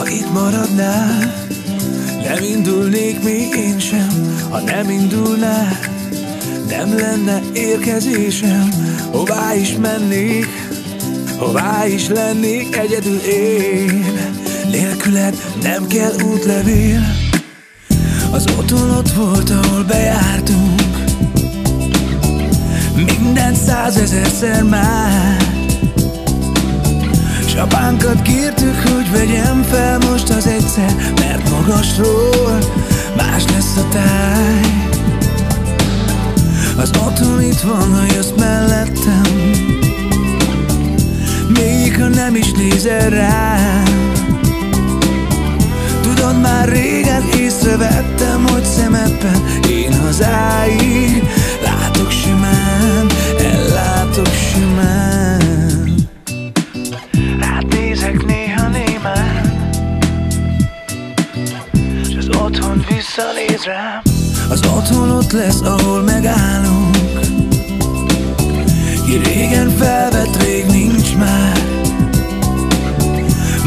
itt maradnál, nem indulnék még én sem. Ha nem indulnál, nem lenne érkezésem. Hová is mennék, hová is lennék egyedül én. Nélküled nem kell útlevél. Az otthon ott volt, ahol bejártunk, minden 100 000-szer már. S apánkat kértük, hogy vegyem fel most az egyszer, mert magasról más lesz a táj. Az otthon itt van, ha jössz mellettem, még ha nem is nézel rám. Tudod, már régen észrevettem, hogy szemedben én hazáig látok simán, ellátok simán. Rád nézek néha némán, s az otthon visszanéz rám. Az otthon ott lesz, ahol megállunk, ki régen felvett, rég nincs már.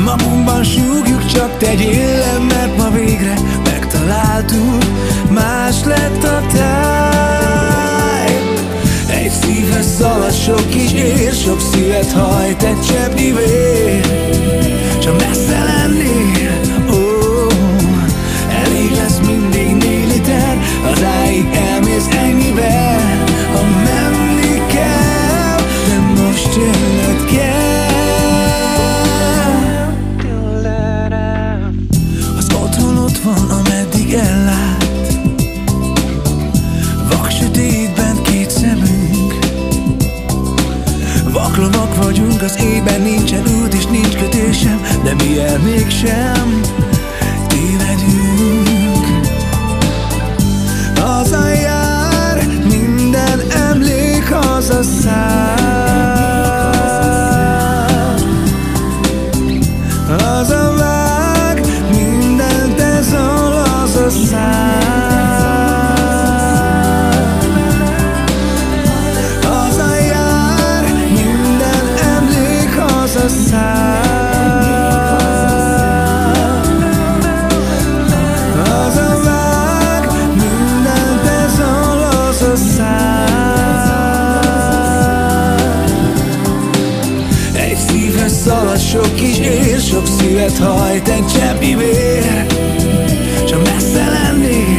Magunkban súgjuk, csak tegyél le, mert ma végre megtaláltuk. Más lett a táj. Egy szívhez szalad sok kis ér, sok szívet hajt egy cseppnyi vér. Csak messze lennél, elég lesz mindig 4 liter. Hazáig elmész ennyivel, ha menni kell, de most jönnöd kell. Van, ameddig ellát, vak sötétben 2 szemünk. Vaklovak vagyunk, az éjben nincsen út és nincs kötésem, de mi el mégsem tévedünk. Hazajár, minden emlék hazaszáll. Hazavág, mindent ezol az a szár. Hazajár, minden emlék hazaszáll. Hazavág, mindent ezol az a szár. Egy szívhez szalad sok kis ér, sok szívet hajt egy cseppnyi vér. Csak messze lennél,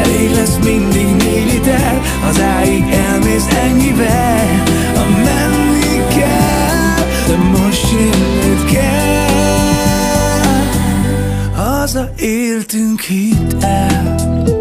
elég lesz mindig 4 liter. Hazáig elmész ennyivel, ha menni kell, de most jönnöd kell. Hazaértünk, hidd el.